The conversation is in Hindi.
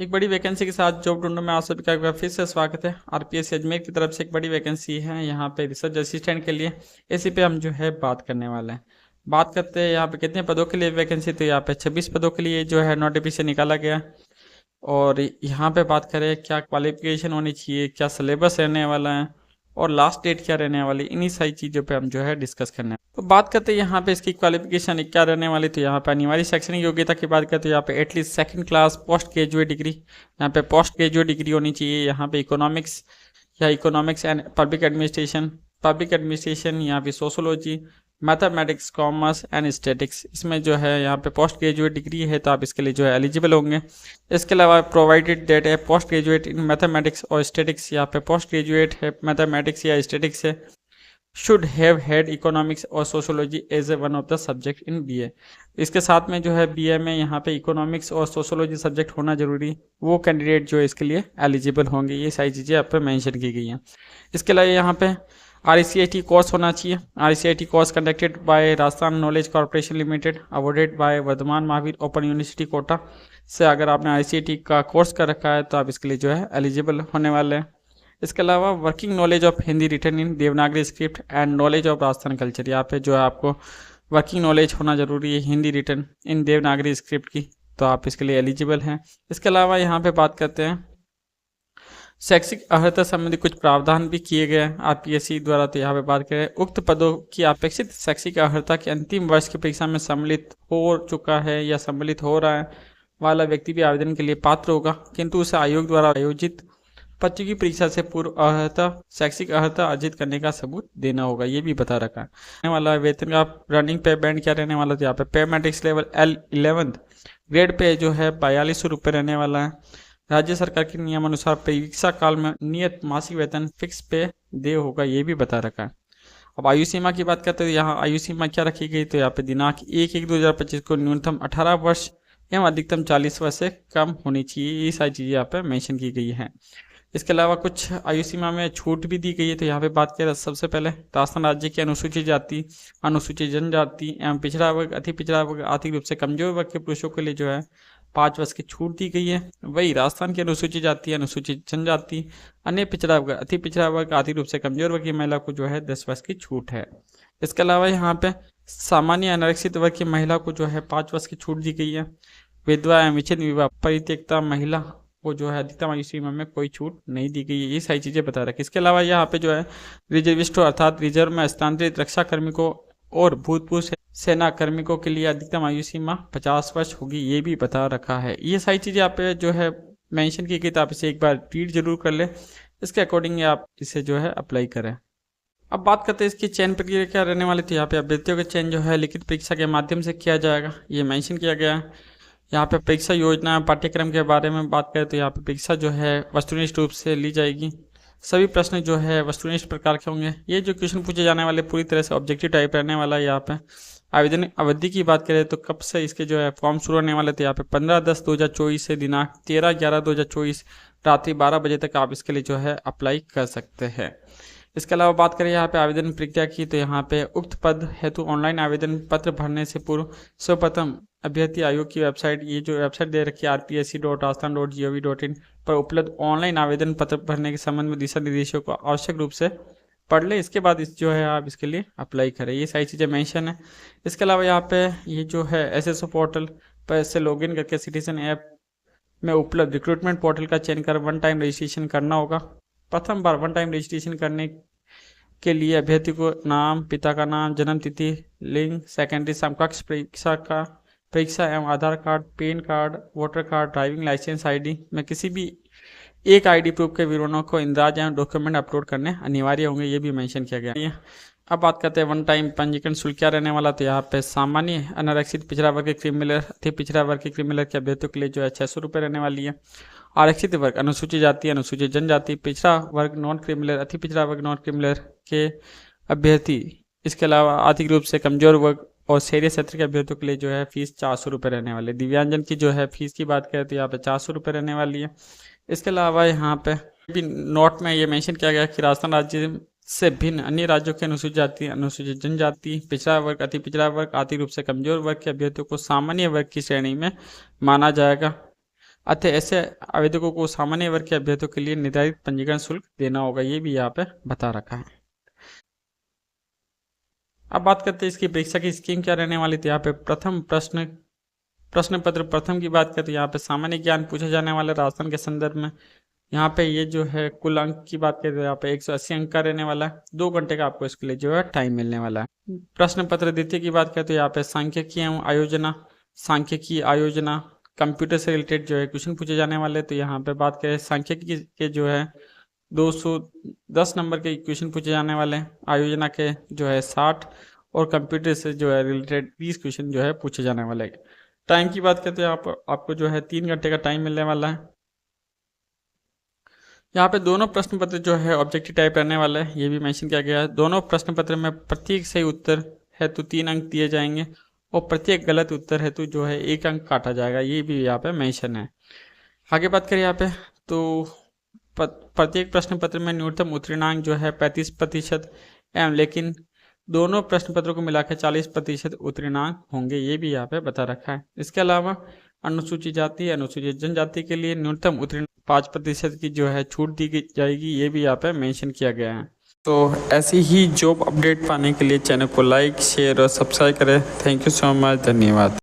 एक बड़ी वैकेंसी के साथ जॉब ढूंढने में आप सभी का एक बार फिर से स्वागत है। आरपीएससी अजमेर की तरफ से एक बड़ी वैकेंसी है यहाँ पे रिसर्च असिस्टेंट के लिए। इसी पे हम जो है बात करने वाले हैं। बात करते हैं यहाँ पे कितने पदों के लिए वैकेंसी, तो यहाँ पे 26 पदों के लिए जो है नोटिफिकेशन निकाला गया। और यहाँ पे बात करें क्या क्वालिफिकेशन होनी चाहिए, क्या सिलेबस रहने वाला है और लास्ट डेट क्या रहने वाली, इन्हीं सारी चीज़ों पे हम जो है डिस्कस करने हैं। तो बात करते हैं यहाँ पे इसकी क्वालिफिकेशन क्या रहने वाली। तो यहाँ पे अनिवार्य शैक्षणिक योग्यता की बात करते हैं, यहाँ पे at least second class post graduate degree, यहाँ पे पोस्ट ग्रेजुएट डिग्री होनी चाहिए। यहाँ पे इकोनॉमिक्स या इकोनॉमिक्स एंड पब्लिक एडमिनिस्ट्रेशन, यहाँ पे sociology, mathematics, commerce and statics, इसमें जो है यहाँ पे पोस्ट ग्रेजुएट डिग्री है तो आप इसके लिए जो है एलिजिबल होंगे। इसके अलावा प्रोवाइडेड दैट है पोस्ट ग्रेजुएट इन मैथमेटिक्स और स्टैटिक्स, यहाँ पे पोस्ट ग्रेजुएट है मैथमेटिक्स या स्टैटिक्स है, शुड हैव हैड इकोनॉमिक्स और sociology as a one of the subject in BA. इसके साथ में जो है बीए में यहाँ पे इकोनॉमिक्स और सोशोलॉजी सब्जेक्ट होना जरूरी, वो कैंडिडेट जो है इसके लिए एलिजिबल होंगे। ये सारी चीज़ें आप पे मेंशन की गई हैं। इसके अलावा यहाँ पे RCIT कोर्स होना चाहिए। RCIT course conducted by Rajasthan knowledge corporation limited, awarded by Vardhman Mahaveer open university Kota से अगर आपने RCIT का कोर्स कर रखा है तो आप इसके लिए जो है एलिजिबल होने वाले हैं। इसके अलावा working knowledge of Hindi written in Devanagari script and knowledge of Rajasthan culture, यहाँ पे जो है आपको वर्किंग नॉलेज होना जरूरी है Hindi written in Devanagari script की, तो आप इसके लिए एलिजिबल हैं। इसके अलावा यहाँ पे बात करते हैं शैक्षिक अर्हता संबंधी कुछ प्रावधान भी किए गए हैं आरपीएससी द्वारा। तो यहाँ पे बात करें उक्त पदों की अपेक्षित शैक्षिक अर्हता के अंतिम वर्ष की परीक्षा में सम्मिलित हो चुका है या सम्मिलित हो रहा है वाला व्यक्ति भी आवेदन के लिए पात्र होगा, किंतु उसे आयोग द्वारा आयोजित पद की परीक्षा से पूर्व शैक्षिक अर्हता अर्जित करने का सबूत देना होगा, ये भी बता रखा है। वाला वेतन का रनिंग पे बैंड क्या रहने वाला था, यहाँ पे पे matrix level L11 grade pay जो है 4200 रुपये रहने वाला है। राज्य सरकार के नियमानुसार परीक्षा काल में नियत मासिक वेतन फिक्स पे दे होगा, ये भी बता रखा है। अब आयु सीमा की बात करते हैं, यहाँ आयु सीमा क्या रखी गई, तो यहाँ पे दिनांक 1/1/2025 को न्यूनतम 18 वर्ष एवं अधिकतम 40 वर्ष से कम होनी चाहिए। ये सारी चीज़ें यहाँ पे मेंशन की गई हैं। इसके अलावा कुछ आयु सीमा में छूट भी दी गई है। तो यहाँ पे बात करें सबसे पहले राजस्थान राज्य की अनुसूचित जाति, अनुसूचित जनजाति एवं पिछड़ा वर्ग, अति पिछड़ा वर्ग, आर्थिक रूप से कमजोर वर्ग के पुरुषों के लिए जो है 5 वर्ष की छूट दी गई है। वही राजस्थान की अनुसूचित जाति, अनुसूचित जनजाति, अन्य पिछड़ा वर्ग, अति पिछड़ा वर्ग, आर्थिक रूप से कमजोर वर्ग की महिला को जो है 10 वर्ष की छूट है। इसके अलावा यहाँ पे सामान्य अनारक्षित वर्ग की महिला को जो है 5 वर्ष की छूट दी गई है। विधवा एवं विच्छेद विवाह परित्यक्ता महिला को जो है अधिकतम आयु सीमा में कोई छूट नहीं दी गई है। ये सारी चीज़ें बता रखी। इसके अलावा यहाँ पे जो है रिजर्विस्टों अर्थात रिजर्व में स्थानांतरित रक्षा कार्मिकों और भूतपूर्व सेना कार्मिकों के लिए अधिकतम आयु सीमा 50 वर्ष होगी, ये भी बता रखा है। ये सारी चीज़ें आप जो है मेंशन की गई, तो आप इसे एक बार रीड जरूर कर ले, इसके अकॉर्डिंग आप इसे जो है अप्लाई करें। अब बात करते हैं इसकी चयन प्रक्रिया क्या रहने वाली थी। यहाँ पे अभ्यर्थियों का चयन जो है लिखित परीक्षा के माध्यम से किया जाएगा, ये मेंशन किया गया है। यहाँ पे परीक्षा योजना पाठ्यक्रम के बारे में बात करें तो यहाँ पे परीक्षा जो है वस्तुनिष्ठ रूप से ली जाएगी। सभी प्रश्न जो है वस्तुनिष्ठ प्रकार के होंगे। ये जो क्वेश्चन पूछे जाने वाले पूरी तरह से ऑब्जेक्टिव टाइप रहने वाला है। यहाँ पे आवेदन अवधि की बात करें तो कब से इसके जो है फॉर्म शुरू होने वाले थे, यहाँ पे 15/10/2024 से दिनांक 13/11/2024 रात्रि 12 बजे तक आप इसके लिए जो है अप्लाई कर सकते हैं। इसके अलावा बात करें यहाँ पे आवेदन प्रक्रिया की, तो यहाँ पे उक्त पद हेतु ऑनलाइन आवेदन पत्र भरने से पूर्व सर्वप्रथम अभ्यर्थी आयोग की वेबसाइट, ये जो वेबसाइट दे रखी है rpsc.rajasthan.gov.in पर उपलब्ध ऑनलाइन आवेदन पत्र भरने के संबंध में दिशा निर्देशों को आवश्यक रूप से पढ़ ले। इसके बाद इस जो है आप इसके लिए अप्लाई करें। ये सारी चीज़ें मेंशन है। इसके अलावा यहाँ पे ये जो है SSO पोर्टल पर इससे लॉगिन करके सिटीजन ऐप में उपलब्ध रिक्रूटमेंट पोर्टल का चयन कर वन टाइम रजिस्ट्रेशन करना होगा। प्रथम बार वन टाइम रजिस्ट्रेशन करने के लिए अभ्यर्थी को नाम, पिता का नाम, जन्म तिथि, लिंग, सेकेंडरी समकक्ष परीक्षा एवं Aadhaar card, PAN card, voter card, driving licence ID में किसी भी एक ID प्रूफ के विवरणों को इंदराज एवं डॉक्यूमेंट अपलोड करने अनिवार्य होंगे, ये भी मेंशन किया गया है। अब बात करते हैं वन टाइम पंजीकरण शुल्क क्या रहने वाला। तो यहाँ पे सामान्य अनारक्षित पिछड़ा वर्ग के क्रिमिनल, अति पिछड़ा वर्ग के क्रिमिनल के अभ्यर्थियों के लिए जो है 600 रुपये रहने वाली है। आरक्षित वर्ग अनुसूचित जाति, अनुसूचित जनजाति, पिछड़ा वर्ग नॉन क्रिमिनल, अति पिछड़ा वर्ग नॉन क्रिमिनल के अभ्यर्थी, इसके अलावा आर्थिक रूप से कमजोर वर्ग और शहरी क्षेत्र के अभ्यर्थियों के लिए जो है फीस 400 रुपये रहने वाली है। दिव्यांगजन की जो है फीस की बात करें तो यहाँ पे 400 रुपये रहने वाली है। इसके अलावा यहाँ पे भी नोट में ये मेंशन किया गया कि राजस्थान राज्य से भिन्न अन्य राज्यों के अनुसूचित जाति, अनुसूचित जनजाति, पिछड़ा वर्ग, अति पिछड़ा वर्ग, आर्थिक रूप से कमजोर वर्ग के अभ्यर्थियों को सामान्य वर्ग की श्रेणी में माना जाएगा। अतः ऐसे आवेदकों को सामान्य वर्ग के अभ्यर्थियों के लिए निर्धारित पंजीकरण शुल्क देना होगा, ये भी यहाँ पे बता रखा है। अब बात करते हैं इसकी परीक्षा की स्कीम क्या रहने वाली थी। यहाँ पे प्रश्न पत्र प्रथम की बात करें तो यहाँ पे सामान्य ज्ञान पूछा जाने वाला राशन के संदर्भ में। यहाँ पे ये जो है कुल अंक की बात करें तो यहाँ पे 180 अंक का रहने वाला है। 2 घंटे का आपको इसके लिए जो है टाइम मिलने वाला है। प्रश्न पत्र द्वितीय की बात करें तो यहाँ पे सांख्यिकी आयोजना कंप्यूटर से रिलेटेड जो है क्वेश्चन पूछे जाने वाले। तो यहाँ पे बात करें सांख्यिकी के जो है 210 नंबर के क्वेश्चन पूछे जाने वाले हैं। आयोजना के जो है 60 और कंप्यूटर से जो है रिलेटेड 20 क्वेश्चन जो है पूछे जाने वाले हैं। टाइम की बात करते हैं आपको जो है 3 घंटे का टाइम मिलने वाला है। यहाँ पे दोनों प्रश्न पत्र जो है ऑब्जेक्टिव टाइप रहने वाला है, ये भी मेंशन किया गया है। दोनों प्रश्न पत्र में प्रत्येक सही उत्तर हेतु 3 अंक दिए जाएंगे और प्रत्येक गलत उत्तर हेतु जो है 1 अंक काटा जाएगा, ये भी यहाँ पे मेंशन है। आगे बात करें यहाँ पे तो प्रत्येक प्रश्न पत्र में न्यूनतम उत्तीर्णांक जो है 35% एवं लेकिन दोनों प्रश्न पत्रों को मिलाकर 40% उत्तीर्णांक होंगे, ये भी यहाँ पे बता रखा है। इसके अलावा अनुसूचित जाति अनुसूचित जनजाति के लिए न्यूनतम उत्तीर्ण 5% की जो है छूट दी जाएगी, ये भी यहाँ पे मेंशन किया गया है। तो ऐसी ही जॉब अपडेट पाने के लिए चैनल को लाइक शेयर और सब्सक्राइब करें। थैंक यू सो मच, धन्यवाद।